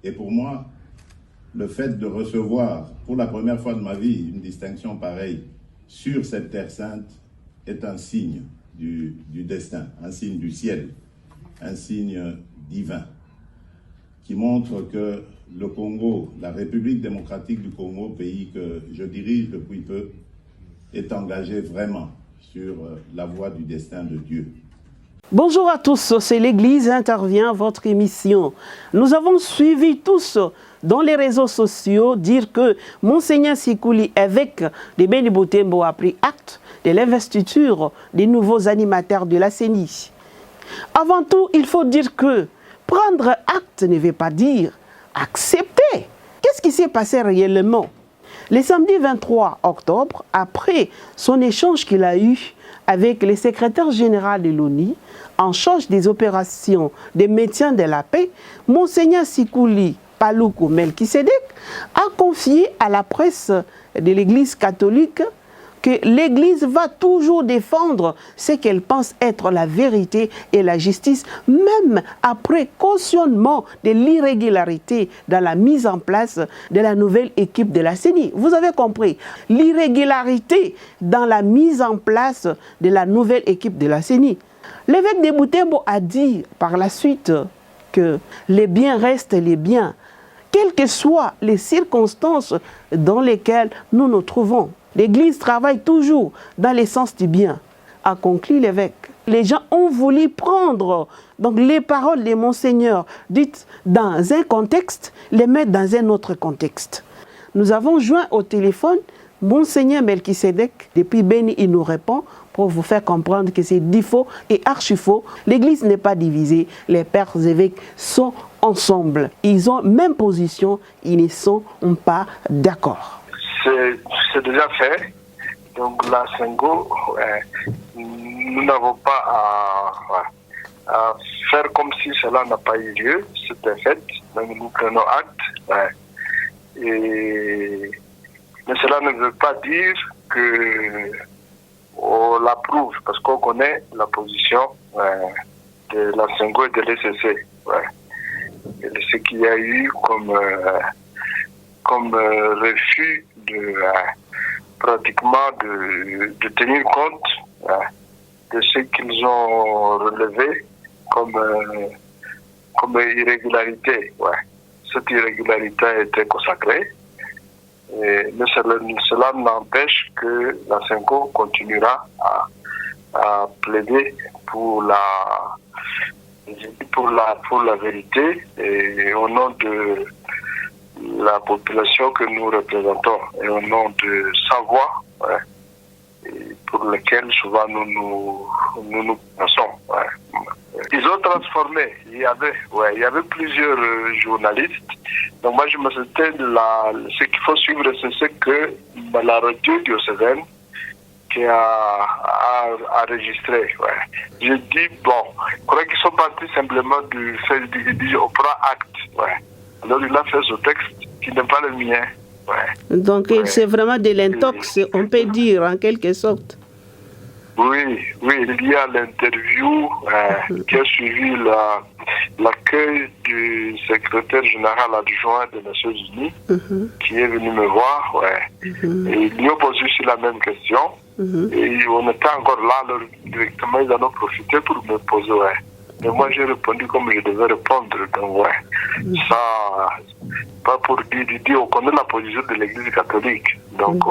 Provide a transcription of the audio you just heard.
Et pour moi, le fait de recevoir pour la première fois de ma vie une distinction pareille sur cette terre sainte est un signe du destin, un signe du ciel, un signe divin qui montre que le Congo, la République démocratique du Congo, pays que je dirige depuis peu, est engagé vraiment sur la voie du destin de Dieu. Bonjour à tous, c'est l'Église intervient, votre émission. Nous avons suivi tous dans les réseaux sociaux dire que Monseigneur Sikouli, évêque de Beni Butembo, a pris acte de l'investiture des nouveaux animateurs de la CENI. Avant tout, il faut dire que prendre acte ne veut pas dire accepter. Qu'est-ce qui s'est passé réellement? Le samedi 23 octobre, après son échange qu'il a eu avec le secrétaire général de l'ONU, en charge des opérations de maintien de la paix, Monseigneur Sikouli Paluku Melkisedek a confié à la presse de l'Église catholique que l'Église va toujours défendre ce qu'elle pense être la vérité et la justice, même après cautionnement de l'irrégularité dans la mise en place de la nouvelle équipe de la CENI. Vous avez compris, l'irrégularité dans la mise en place de la nouvelle équipe de la CENI. L'évêque de Butembo a dit par la suite que les biens restent les biens, quelles que soient les circonstances dans lesquelles nous nous trouvons. L'Église travaille toujours dans le sens du bien, a conclu l'évêque. Les gens ont voulu prendre donc, les paroles de Monseigneur dites dans un contexte, les mettre dans un autre contexte. Nous avons joint au téléphone Monseigneur Melkisedek. Depuis Beni, il nous répond pour vous faire comprendre que c'est dit faux et archi faux. L'Église n'est pas divisée, les pères évêques sont ensemble. Ils ont même position, ils ne sont pas d'accord. C'est déjà fait. Donc la Sengo, nous n'avons pas à faire comme si cela n'a pas eu lieu. C'était fait. Donc nous prenons acte. Mais cela ne veut pas dire que on l'approuve, parce qu'on connaît la position de la Sengo et de l'ECC. Et ce qu'il y a eu comme refus pratiquement de tenir compte de ce qu'ils ont relevé comme irrégularité. Cette irrégularité a été consacrée, mais cela n'empêche que la CENCO continuera à plaider pour la vérité et au nom de la population que nous représentons et au nom de sa voix, pour lequel souvent nous pensons. Ils ont transformé, il y avait plusieurs journalistes. Donc moi je me souviens ce qu'il faut suivre, c'est ce que la radio diocésaine qui a enregistré. Je dis, je crois qu'ils sont partis simplement du fait, ils disent, on prend acte. Alors il a fait ce texte qui n'est pas le mien. Donc c'est vraiment de l'intox, on peut dire en quelque sorte. Oui, il y a l'interview qui a suivi l'accueil du secrétaire général adjoint des Nations Unies qui est venu me voir. Et ils lui ont posé aussi la même question. Et on était encore là, alors directement ils en ont profité pour me poser. Mais moi j'ai répondu comme je devais répondre. Donc ça, pas pour dire, on connaît la position de l'Église catholique. Donc